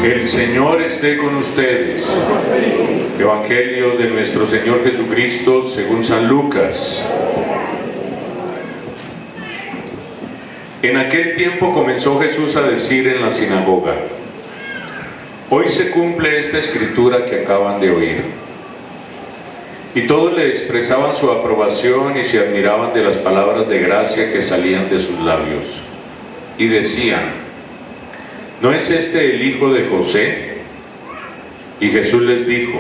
El Señor esté con ustedes. Evangelio de nuestro Señor Jesucristo según San Lucas. En aquel tiempo comenzó Jesús a decir en la sinagoga: hoy se cumple esta escritura que acaban de oír. Y todos le expresaban su aprobación y se admiraban de las palabras de gracia que salían de sus labios. Y decían: ¿no es este el hijo de José? Y Jesús les dijo: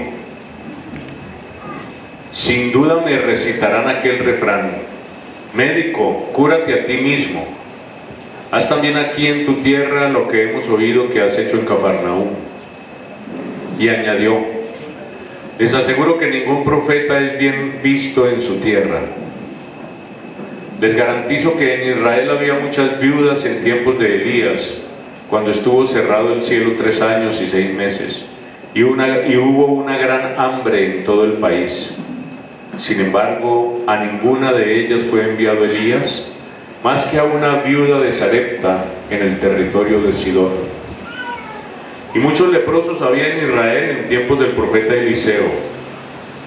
sin duda me recitarán aquel refrán: médico, cúrate a ti mismo. Haz también aquí en tu tierra lo que hemos oído que has hecho en Cafarnaúm. Y añadió: les aseguro que ningún profeta es bien visto en su tierra. Les garantizo que en Israel había muchas viudas en tiempos de Elías, cuando estuvo cerrado el cielo 3 años y 6 meses, y hubo una gran hambre en todo el país. Sin embargo, a ninguna de ellas fue enviado Elías, más que a una viuda de Sarepta en el territorio de Sidón. Y muchos leprosos había en Israel en tiempos del profeta Eliseo.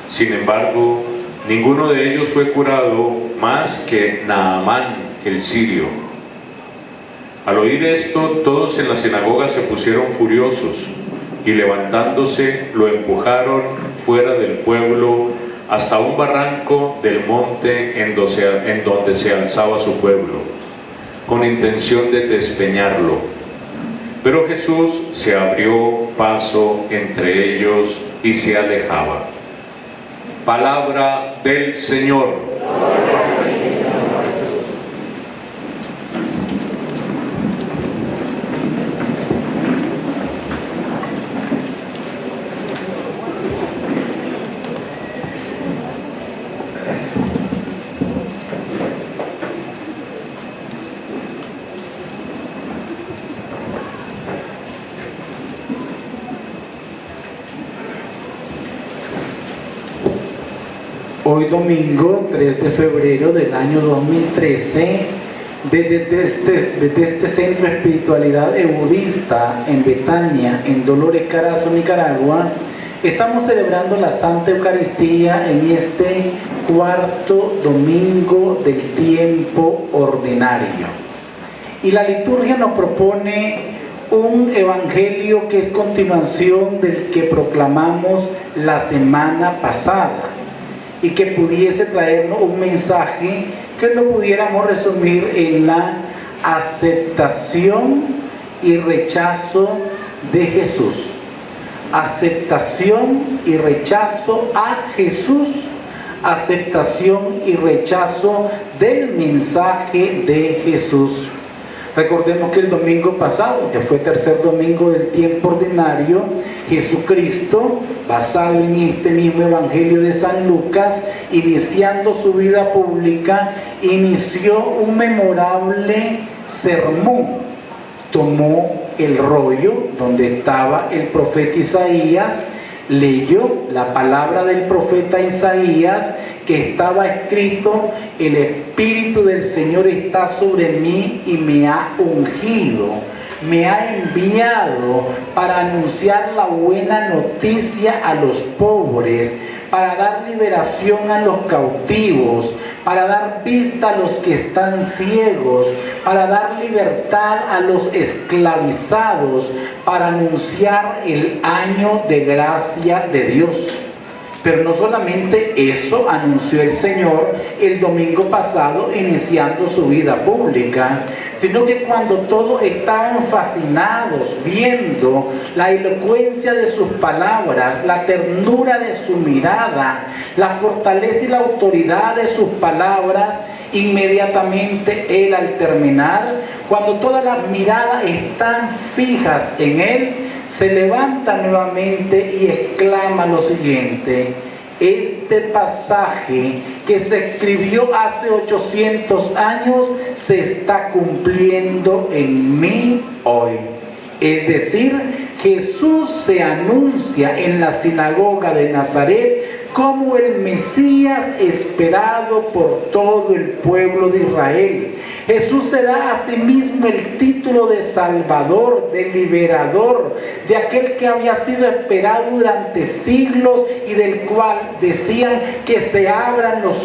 Sin embargo, ninguno de ellos fue curado más que Naamán el sirio. Al oír esto, todos en la sinagoga se pusieron furiosos y levantándose lo empujaron fuera del pueblo hasta un barranco del monte en donde se alzaba su pueblo, con intención de despeñarlo. Pero Jesús se abrió paso entre ellos y se alejaba. Palabra del Señor. Hoy domingo 3 de febrero del año 2013, desde este centro de espiritualidad budista en Betania, en Dolores Carazo, Nicaragua, estamos celebrando la Santa Eucaristía en este cuarto domingo del tiempo ordinario. Y la liturgia nos propone un evangelio que es continuación del que proclamamos la semana pasada, y que pudiese traernos un mensaje que lo pudiéramos resumir en la aceptación y rechazo de Jesús. Aceptación y rechazo a Jesús, aceptación y rechazo del mensaje de Jesús. Recordemos que el domingo pasado, que fue tercer domingo del tiempo ordinario, Jesucristo, basado en este mismo Evangelio de San Lucas, iniciando su vida pública, inició un memorable sermón. Tomó el rollo donde estaba el profeta Isaías, leyó la palabra del profeta Isaías, que estaba escrito: el Espíritu del Señor está sobre mí y me ha ungido, me ha enviado para anunciar la buena noticia a los pobres, para dar liberación a los cautivos, para dar vista a los que están ciegos, para dar libertad a los esclavizados, para anunciar el año de gracia de Dios. Pero no solamente eso anunció el Señor el domingo pasado iniciando su vida pública, sino que cuando todos estaban fascinados viendo la elocuencia de sus palabras, la ternura de su mirada, la fortaleza y la autoridad de sus palabras, inmediatamente Él, al terminar, cuando todas las miradas están fijas en Él, se levanta nuevamente y exclama lo siguiente: este pasaje que se escribió hace 800 años se está cumpliendo en mí hoy. Es decir, Jesús se anuncia en la sinagoga de Nazaret como el Mesías esperado por todo el pueblo de Israel, Jesús se da a sí mismo el título de Salvador, de Liberador, de aquel que había sido esperado durante siglos y del cual decían que se abran los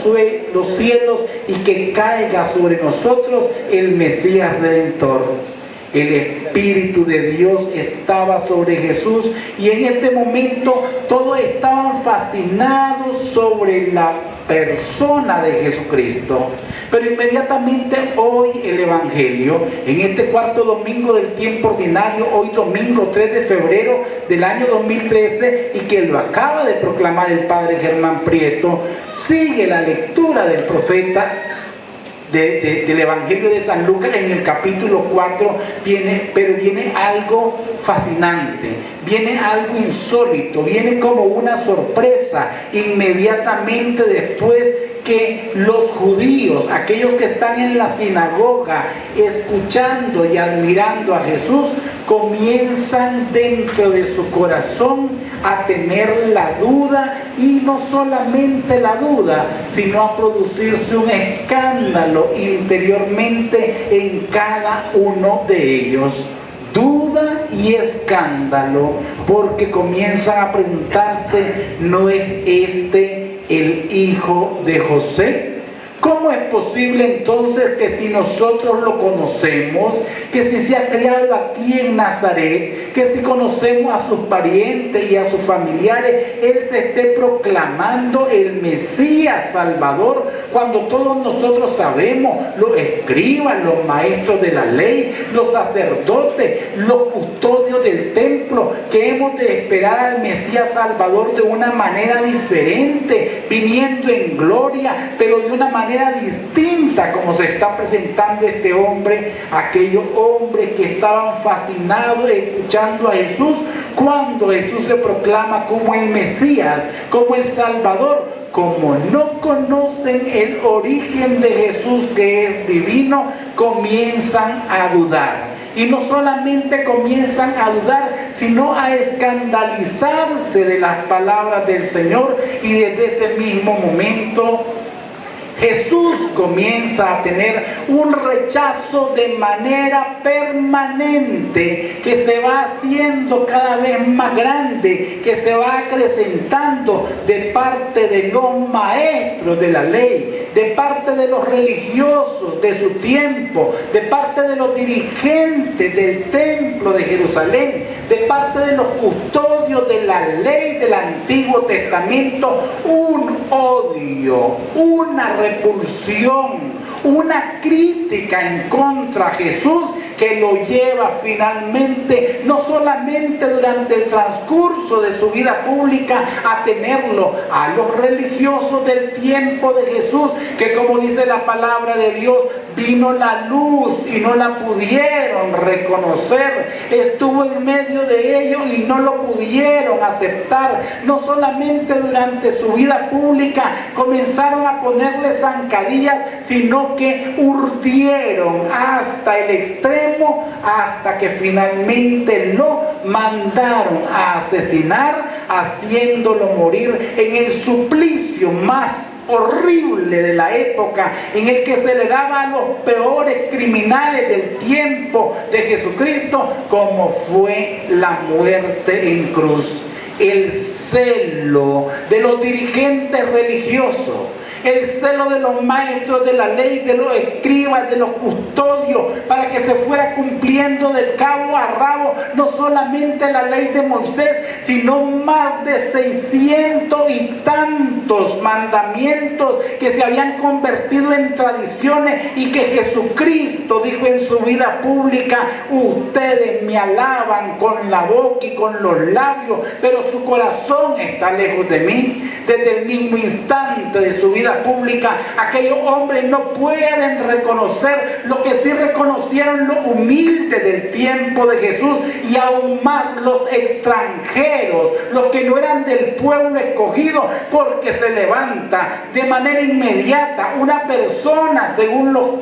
cielos y que caiga sobre nosotros el Mesías Redentor. El Espíritu de Dios estaba sobre Jesús y en este momento todos estaban fascinados sobre la persona de Jesucristo. Pero inmediatamente hoy el Evangelio, en este cuarto domingo del tiempo ordinario, hoy domingo 3 de febrero del año 2013, y que lo acaba de proclamar el Padre Germán Prieto, sigue la lectura del profeta del Evangelio de San Lucas en el capítulo 4, pero viene algo fascinante, viene algo insólito, viene como una sorpresa inmediatamente después que los judíos, aquellos que están en la sinagoga escuchando y admirando a Jesús, comienzan dentro de su corazón a tener la duda, y no solamente la duda, sino a producirse un escándalo interiormente en cada uno de ellos. Duda y escándalo, porque comienzan a preguntarse: ¿no es este el hijo de José? ¿Cómo es posible entonces que si nosotros lo conocemos, que si se ha criado aquí en Nazaret, que si conocemos a sus parientes y a sus familiares, Él se esté proclamando el Mesías Salvador, cuando todos nosotros sabemos, los escribas, los maestros de la ley, los sacerdotes, los custodios del templo, que hemos de esperar al Mesías Salvador de una manera diferente, viniendo en gloria, pero de una manera distinta como se está presentando este hombre, aquellos hombres que estaban fascinados escuchando a Jesús cuando Jesús se proclama como el Mesías, como el Salvador. Como no conocen el origen de Jesús, que es divino, comienzan a dudar. Y no solamente comienzan a dudar, sino a escandalizarse de las palabras del Señor, y desde ese mismo momento Jesús comienza a tener un rechazo de manera permanente, que se va haciendo cada vez más grande, que se va acrecentando de parte de los maestros de la ley, de parte de los religiosos de su tiempo, de parte de los dirigentes del templo de Jerusalén, de parte de los custodios de la ley del Antiguo Testamento. Un odio, una repulsión, una crítica en contra de Jesús, que lo lleva finalmente, no solamente durante el transcurso de su vida pública, a tenerlo a los religiosos del tiempo de Jesús, que como dice la palabra de Dios, vino la luz y no la pudieron reconocer, estuvo en medio de ellos y no lo pudieron aceptar. No solamente durante su vida pública comenzaron a ponerle zancadillas, sino que urdieron hasta el extremo, hasta que finalmente lo mandaron a asesinar, haciéndolo morir en el suplicio más horrible de la época, en el que se le daba a los peores criminales del tiempo de Jesucristo, como fue la muerte en cruz. El celo de los dirigentes religiosos, el celo de los maestros de la ley, de los escribas, de los custodios, para que se fuera cumpliendo de cabo a rabo no solamente la ley de Moisés, sino más de 600 y tantos mandamientos que se habían convertido en tradiciones, y que Jesucristo dijo en su vida pública: ustedes me alaban con la boca y con los labios, pero su corazón está lejos de mí. Desde el mismo instante de su vida pública, aquellos hombres no pueden reconocer lo que sí reconocieron los humildes del tiempo de Jesús, y aún más los extranjeros, los que no eran del pueblo escogido, porque se levanta de manera inmediata una persona, según nos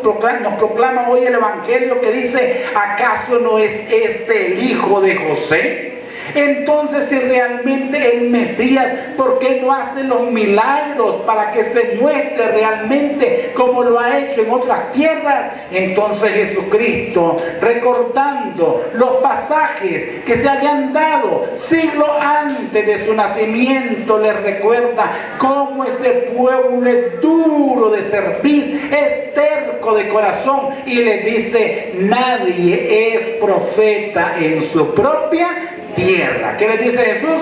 proclama hoy el Evangelio, que dice: ¿acaso no es este el hijo de José? Entonces, si realmente el Mesías, ¿por qué no hace los milagros para que se muestre realmente como lo ha hecho en otras tierras? Entonces Jesucristo, recordando los pasajes que se habían dado siglos antes de su nacimiento, les recuerda cómo ese pueblo es duro de cerviz, es terco de corazón, y les dice: nadie es profeta en su propia tierra. ¿Qué les dice Jesús?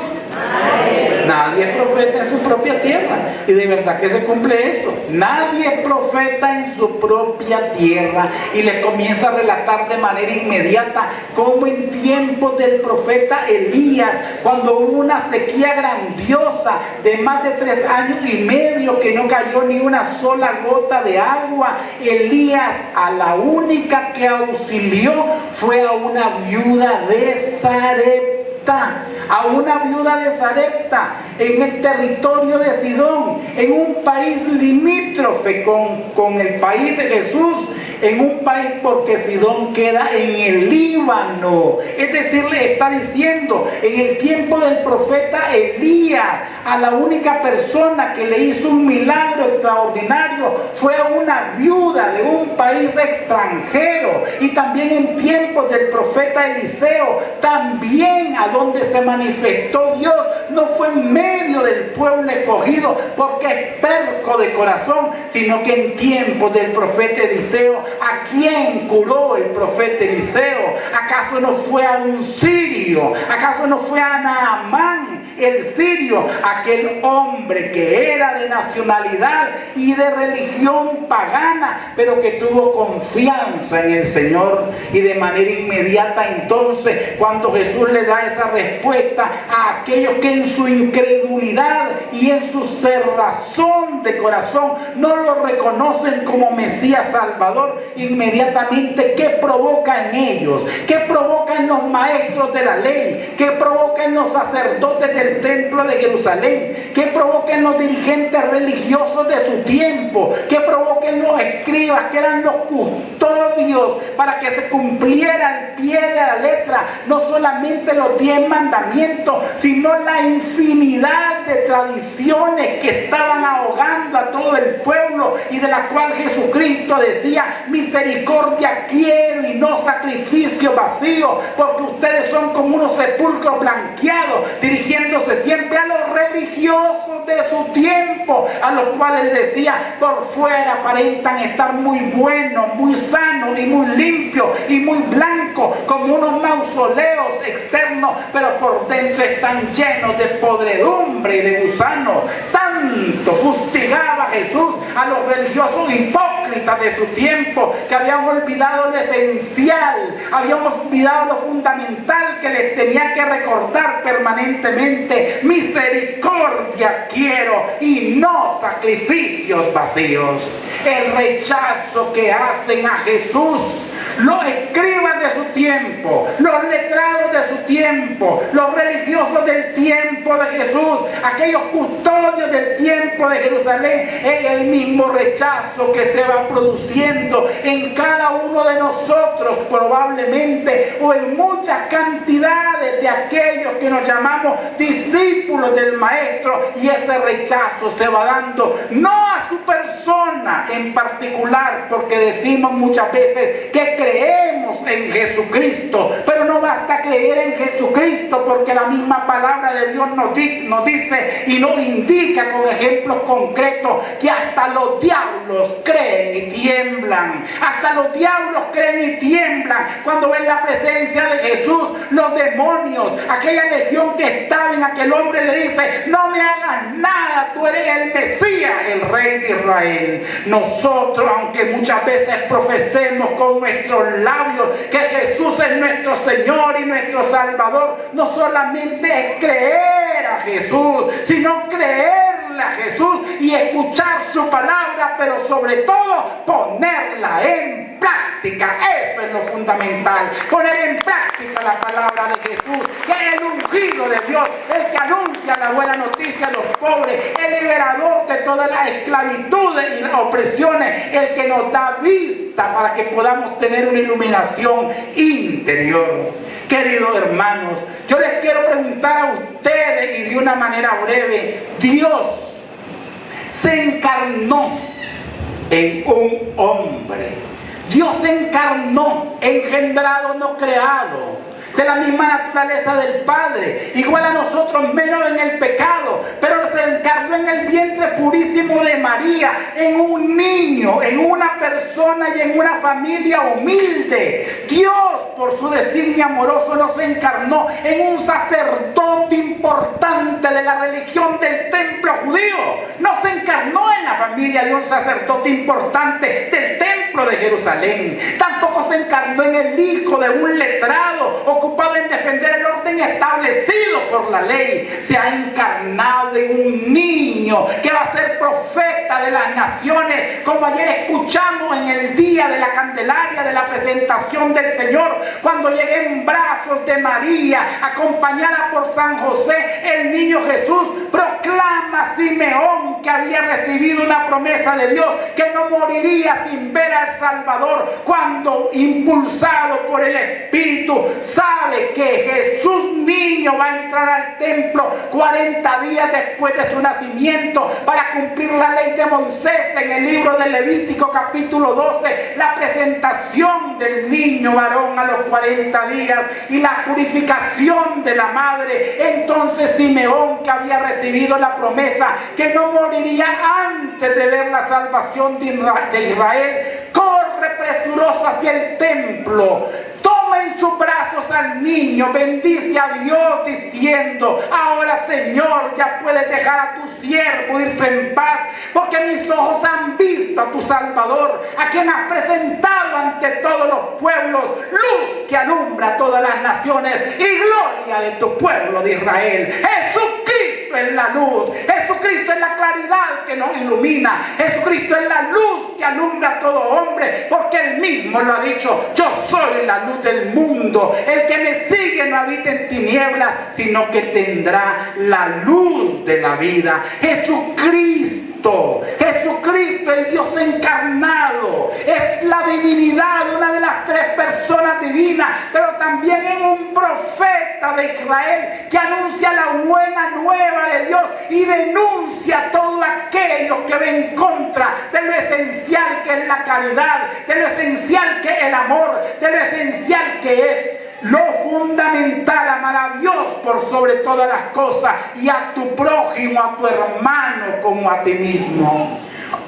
Nadie es profeta en su propia tierra. Y de verdad que se cumple eso. Nadie es profeta en su propia tierra. Y les comienza a relatar de manera inmediata cómo en tiempos del profeta Elías, cuando hubo una sequía grandiosa de más de 3 años y medio, que no cayó ni una sola gota de agua, Elías a la única que auxilió fue a una viuda de Sarepta. A una viuda de Sarepta en el territorio de Sidón, en un país limítrofe con el país de Jesús, en un país, porque Sidón queda en el Líbano. Es decir, le está diciendo, en el tiempo del profeta Elías, a la única persona que le hizo un milagro extraordinario fue a una viuda de un país extranjero. Y también en tiempos del profeta Eliseo, también a donde se manifestó Dios no fue en medio del pueblo escogido porque es terco de corazón, sino que en tiempos del profeta Eliseo, ¿a quién curó el profeta Eliseo? ¿Acaso no fue a un sirio? ¿Acaso no fue a Naamán el sirio, aquel hombre que era de nacionalidad y de religión pagana, pero que tuvo confianza en el Señor? Y de manera inmediata, entonces, cuando Jesús le da esa respuesta a aquellos que en su incredulidad y en su cerrazón de corazón no lo reconocen como Mesías Salvador, inmediatamente, ¿qué provoca en ellos? ¿Qué provoca en los maestros de la ley? ¿Qué provoca en los sacerdotes del templo de Jerusalén? ¿Qué provoca en los dirigentes religiosos de su tiempo? ¿Qué provoca en los escribas, que eran los custodios para que se cumpliera al pie de la letra no solamente los 10 mandamientos, sino la infinidad de tradiciones que estaban ahogando a todo el pueblo, y de la cual Jesucristo decía: misericordia quiero y no sacrificio vacío, porque ustedes son como unos sepulcros blanqueados, dirigiéndose siempre a los religiosos de su tiempo, a los cuales les decía: por fuera aparentan estar muy buenos, muy sanos y muy limpios y muy blancos, como unos mausoleos externos, pero por dentro están llenos de podredumbre y de gusanos. Tanto fustigaba Jesús a los religiosos hipócritas de su tiempo, que habían olvidado lo esencial, habían olvidado lo fundamental que les tenía que recordar permanentemente: misericordia quiero y no sacrificios vacíos. El rechazo que hacen a Jesús los escribas de su tiempo, los letrados de su tiempo, los religiosos del tiempo de Jesús, aquellos custodios del tiempo de Jerusalén, es el mismo rechazo que se va produciendo en cada uno de nosotros, probablemente, o en muchas cantidades de aquellos que nos llamamos discípulos del Maestro, y ese rechazo se va dando no a su persona en particular, porque decimos muchas veces que creemos en Jesucristo, pero no basta creer en Jesucristo, porque la misma palabra de Dios nos dice y nos indica con ejemplos concretos que hasta los diablos creen y tiemblan. Hasta los diablos creen y tiemblan cuando ven la presencia de Jesús. Los demonios, aquella legión que estaba en aquel hombre, le dice: no me hagas nada, tú eres el Mesías, el Rey de Israel. Nosotros, aunque muchas veces profesemos con nuestros labios que Jesús es nuestro Señor y nuestro Salvador, no solamente es creer a Jesús, sino creerle a Jesús y escuchar su palabra, pero sobre todo ponerla en práctica. Eso es lo fundamental, poner en práctica la palabra de Jesús, que el ungido ungido de Dios, el que anuncia la buena noticia a los pobres, el liberador de todas las esclavitudes y las opresiones, el que nos da vista para que podamos tener una iluminación interior. Queridos hermanos, yo les quiero preguntar a ustedes, y de una manera breve, Dios se encarnó en un hombre. Dios se encarnó, engendrado, no creado, de la misma naturaleza del Padre, igual a nosotros, menos en el pecado, pero se encarnó en el vientre purísimo de María, en un niño, en una persona y en una familia humilde. Dios, por su designio amoroso, nos encarnó en un sacerdote importante de la religión del templo judío. No se encarnó en la familia de un sacerdote importante del templo de Jerusalén. Tampoco se encarnó en el hijo de un letrado ocupado en defender el orden establecido por la ley. Se ha encarnado en un niño que va a ser profeta de las naciones, como ayer escuchamos en el día de la Candelaria, de la presentación del Señor, cuando llegué en brazos de María, acompañada por San José. El niño Jesús proclama a Simeón que había recibido una promesa de Dios, que no moriría sin ver al Salvador, cuando, impulsado por el Espíritu, sabe que Jesús niño va a entrar al templo 40 días después de su nacimiento para cumplir la ley de Moisés. En el libro de Levítico capítulo 12, la presentación del niño varón a los 40 días y la purificación de la madre. Entonces Simeón, que había recibido la promesa que no moriría antes de ver la salvación de Israel, corre presuroso hacia el templo, toma en sus brazos al niño, bendice a Dios diciendo: ahora, Señor, ya puedes dejar a tu siervo irse en paz, porque mis ojos han visto a tu Salvador, a quien has presentado ante todos los pueblos, luz que alumbra a todas las naciones y gloria de tu pueblo de Israel. Jesucristo es la luz, Jesucristo es la claridad que nos ilumina, Jesucristo es la luz que alumbra a todo hombre, porque Él mismo lo ha dicho: yo soy la luz del mundo, el que me sigue no habita en tinieblas, sino que tendrá la luz de la vida. Jesucristo, el Dios encarnado, es la divinidad, una de las tres personas divinas, pero también es un profeta de Israel que anuncia la buena nueva de Dios y denuncia a todo aquello que ve en contra de lo esencial que es la caridad, de lo esencial que es el amor, de lo esencial que es lo fundamental: amar a Dios por sobre todas las cosas y a tu prójimo, a tu hermano, como a ti mismo.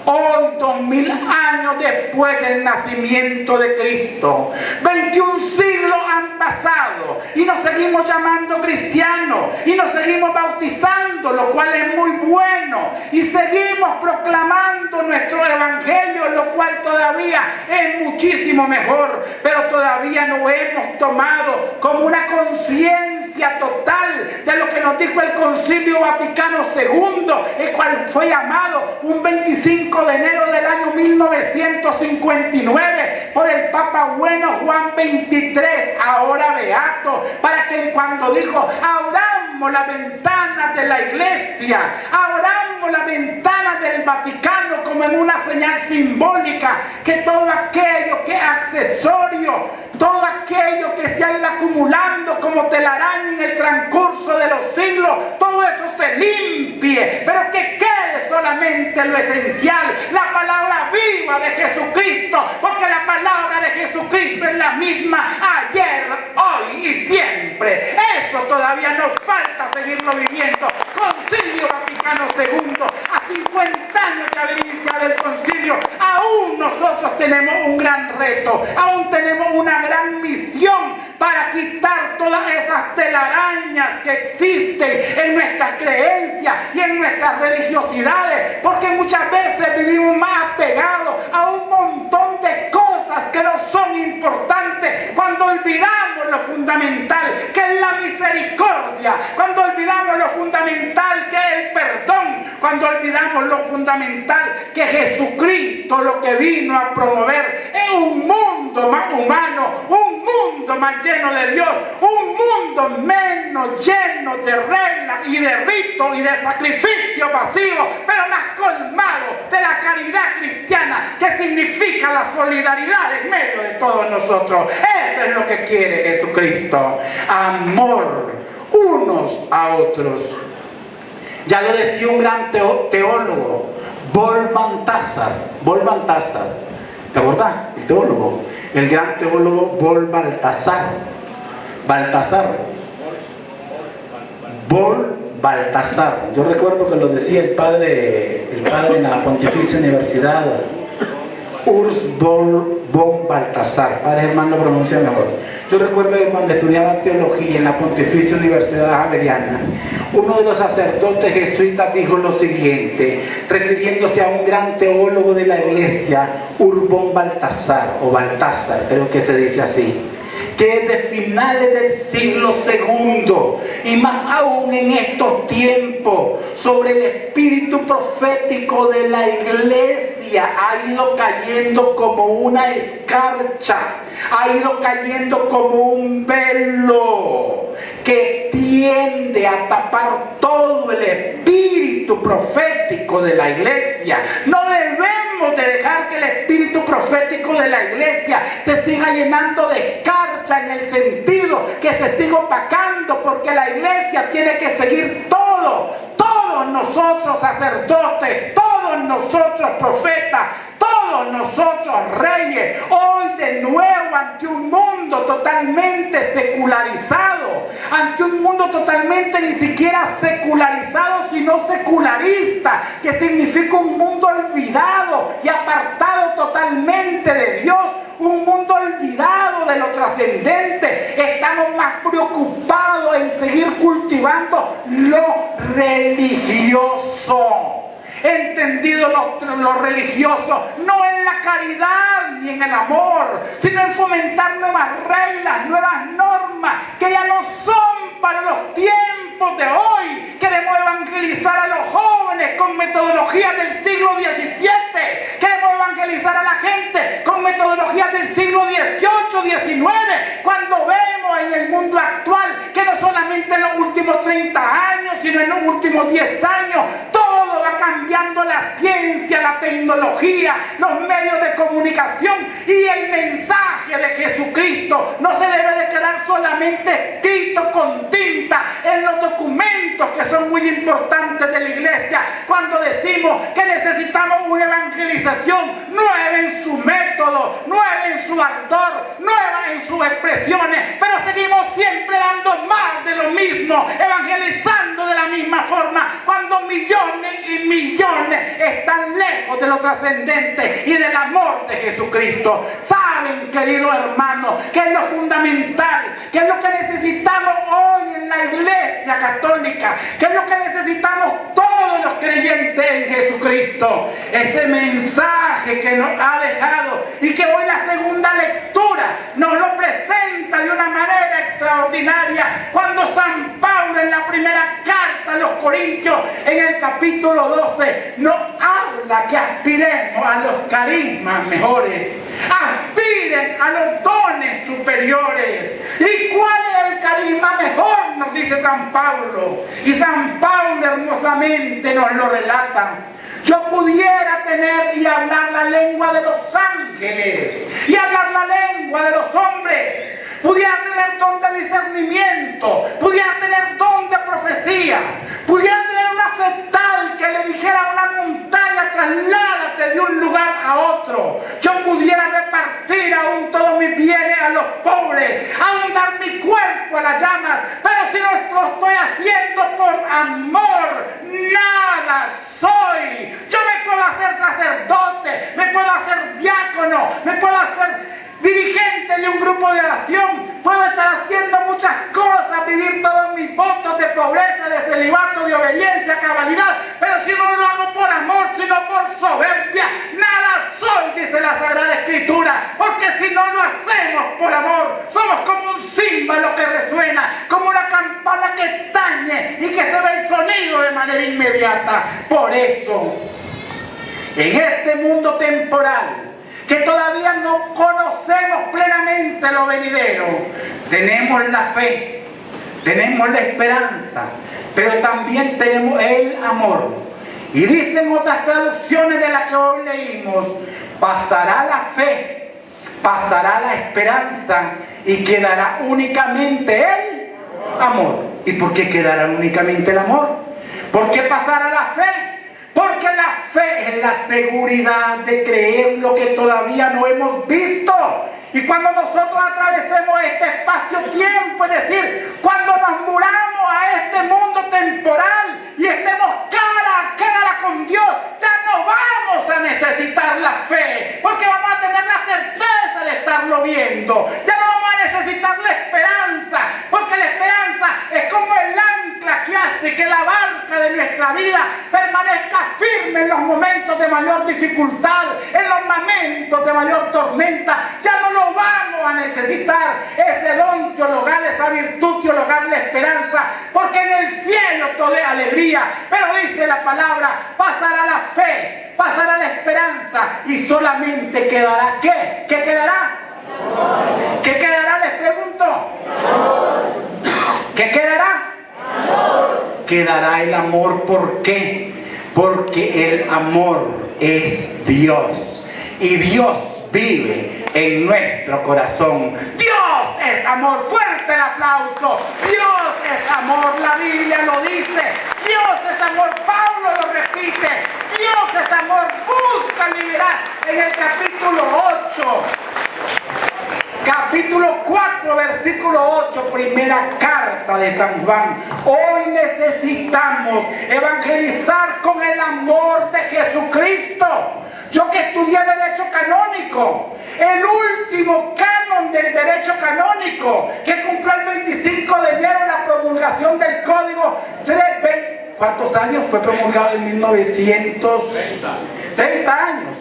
Hoy, 2000 años después del nacimiento de Cristo, 21 siglos han pasado y nos seguimos llamando cristianos y nos seguimos bautizando, lo cual es muy bueno, y seguimos proclamando nuestro evangelio, lo cual todavía es muchísimo mejor, pero todavía no hemos tomado como una conciencia total de lo que nos dijo el Concilio Vaticano II, el cual fue llamado un 25 de enero del año 1959 por el Papa Bueno Juan XXIII, ahora beato, para que cuando dijo: abramos las ventanas de la iglesia, abramos las ventanas del Vaticano, como en una señal simbólica, que todo aquello que es accesorio, todo aquello que se ha ido acumulando como telaraña en el transcurso de los siglos, todo eso se limpie, pero que quede solamente lo esencial, la palabra viva de Jesucristo, porque la palabra de Jesucristo es la misma ayer, hoy y siempre. Eso todavía nos falta seguirlo viviendo. Concilio Vaticano II, a 50 años de haber iniciado el concilio, aún nosotros tenemos un gran reto, aún tenemos una gran misión para quitar todas esas telarañas que existen en nuestras creencias y en nuestras religiosidades, porque muchas veces vivimos más apegados a un montón de cosas que no son importantes, cuando olvidamos lo fundamental que es la misericordia, cuando olvidamos lo fundamental que es el perdón, cuando olvidamos lo fundamental que Jesucristo lo que vino a promover es un mundo más humano, un un mundo más lleno de Dios, un mundo menos lleno de reglas y de ritos y de sacrificios masivos, pero más colmado de la caridad cristiana, que significa la solidaridad en medio de todos nosotros. Eso es lo que quiere Jesucristo, amor unos a otros. Ya lo decía un gran teólogo, Volvan Tassar, ¿te acordás? El teólogo, el gran teólogo Baltasar. Yo recuerdo que lo decía el padre en la Pontificia Universidad, Urs von Baltasar. Padre Germán lo pronuncia mejor. Yo recuerdo que cuando estudiaba teología en la Pontificia Universidad Javeriana, uno de los sacerdotes jesuitas dijo lo siguiente, refiriéndose a un gran teólogo de la iglesia, Urs von Baltasar, o Baltasar, creo que se dice así, que de finales del siglo segundo y más aún en estos tiempos, sobre el espíritu profético de la iglesia ha ido cayendo como una escarcha, ha ido cayendo como un velo que tiende a tapar todo el espíritu profético de la iglesia. No debemos de dejar que el espíritu profético de la iglesia se siga llenando de escarcha, en el sentido que se siga opacando, porque la iglesia tiene que seguir todos nosotros sacerdotes, todos nosotros profetas, todos nosotros reyes, hoy de nuevo ante un mundo totalmente secularizado, ante un mundo totalmente ni siquiera secularizado, sino secularista, que significa un mundo olvidado y apartado totalmente de Dios, un mundo olvidado de lo trascendente. Estamos más preocupados en seguir cultivando lo religioso. Entendido lo religioso, no en la caridad ni en el amor, sino en fomentar nuevas reglas, nuevas normas, que ya no son para los tiempos de hoy. Queremos evangelizar a los jóvenes con metodologías del siglo XVII, queremos evangelizar a la gente con metodologías del siglo XVIII, XIX, cuando vemos en el mundo actual que no solamente en los últimos 30 años, sino en los últimos 10 años, todo va cambiando, la ciencia, la tecnología, los medios de comunicación, y el mensaje de Jesucristo no se debe de quedar solamente escrito con tinta en los documentos que son muy importantes de la iglesia, cuando decimos que necesitamos una evangelización nueva en su método, nueva en su ardor, nueva en sus expresiones, pero seguimos siempre dando más de lo mismo, evangelizando de la misma forma, cuando millones y millones están lejos de lo trascendente y del amor de Jesucristo. Saben, queridos hermanos, que es lo fundamental, que es lo que necesitamos hoy en la iglesia católica, que es lo que necesitamos todos los creyentes en Jesucristo, ese mensaje que nos ha dejado y que hoy la segunda lectura nos lo presenta de una manera extraordinaria, cuando San Pablo en la primera carta a los Corintios, en el capítulo 12, nos habla que aspiremos a los carismas mejores, aspiren a los dones superiores. ¿Y cuál es el carisma mejor? Nos dice San Pablo, y San Pablo hermosamente nos lo relata. Yo pudiera tener y hablar la lengua de los ángeles y hablar la lengua de los hombres, pudiera tener don de discernimiento, pudiera tener don de profecía, pudiera tener una fe tal que le dijera a una montaña, trasládate de un lugar a otro. Yo pudiera repartir aún todos mis bienes a los pobres, aún dar mi cuerpo a las llamas, pero si no lo estoy haciendo por amor, nada soy. Yo me puedo hacer sacerdote, me puedo hacer diácono, me puedo hacer dirigente de un grupo de oración, puedo estar haciendo muchas cosas, vivir todos mis votos de pobreza, de celibato, de obediencia, cabalidad, pero si no lo hago por amor, sino por soberbia, nada soy, dice la Sagrada Escritura, porque si no lo hacemos por amor, somos como un címbalo que resuena, como una campana que tañe y que se ve el sonido de manera inmediata. Por eso, en este mundo temporal, que todavía no conocemos plenamente lo venidero, tenemos la fe, tenemos la esperanza, pero también tenemos el amor. Y dicen otras traducciones de las que hoy leímos, pasará la fe, pasará la esperanza y quedará únicamente el amor. ¿Y por qué quedará únicamente el amor? ¿Por qué pasará la fe? Porque la fe es la seguridad de creer lo que todavía no hemos visto. Y cuando nosotros atravesemos este espacio-tiempo, es decir, cuando nos muramos a este mundo temporal y estemos cara a cara con Dios, ya no vamos a necesitar la fe, porque vamos a tener la certeza de estarlo viendo. Ya no vamos a necesitar la esperanza, porque la esperanza es como el ancla que hace que la barca de nuestra vida permanezca firme en los momentos de mayor dificultad, en los momentos de mayor tormenta. Ya no lo vamos a necesitar, ese don teologal, esa virtud teologal, la esperanza, porque en el cielo todo es alegría. Pero dice la palabra, pasará la fe, pasará la esperanza y solamente quedará ¿qué? ¿Qué quedará? Amor. ¿Qué quedará? Les pregunto. Amor. ¿Qué quedará? Amor. Quedará el amor. ¿Por qué? Porque el amor es Dios y Dios vive en nuestro corazón. Dios es amor. Fuerte el aplauso. Dios es amor. La Biblia lo dice. Dios es amor. Pablo lo repite. Dios es amor. Busca liberar en el capítulo 8. Capítulo 4, versículo 8, primera carta de San Juan. Hoy necesitamos evangelizar con el amor de Jesucristo. Yo que estudié Derecho Canónico, el último canon del Derecho Canónico, que cumplió el 25 de enero la promulgación del Código 320. ¿Cuántos años? Fue promulgado en 1930 años.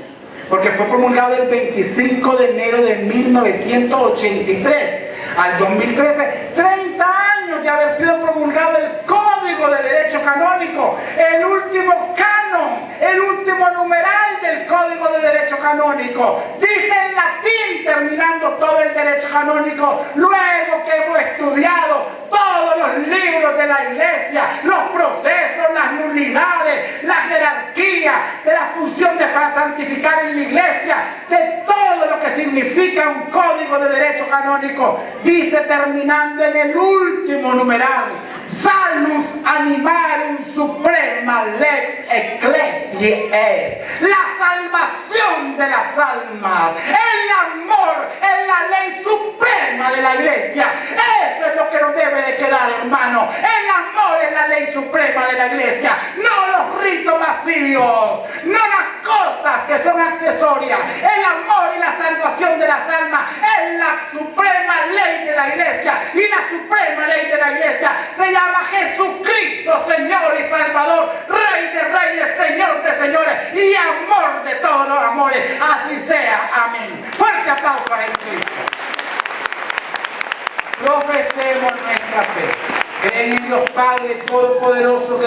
Porque fue promulgado el 25 de enero de 1983 al 2013, 30 años de haber sido promulgado el Código de Derecho Canónico, el último canon, el último numeral del Código de Derecho Canónico. Dice en latín, terminando todo el Derecho Canónico, luego que hemos estudiado todos los libros de la Iglesia, los procesos, las nulidades, la jerarquía de la función de santificar en la Iglesia, de todo lo que significa un código de derecho canónico, dice terminando en el último numeral, salus animarum suprema lex ecclesiae es, la salvación de las almas, el amor es la ley suprema de la Iglesia. Eso es lo que nos debe de quedar, hermano. El amor es la ley suprema de la Iglesia, no los ritos vacíos, no las cosas que son accesorias. El amor y la salvación de las almas es la suprema ley de la Iglesia, y la suprema ley de la Iglesia se llama Jesucristo, Señor y Salvador, Rey de reyes, Señor de señores y amor de todos los amores. Así sea. Amén. Fuerte aplauso a Jesucristo. Profesemos nuestra fe. Creen en Dios Padre Todopoderoso,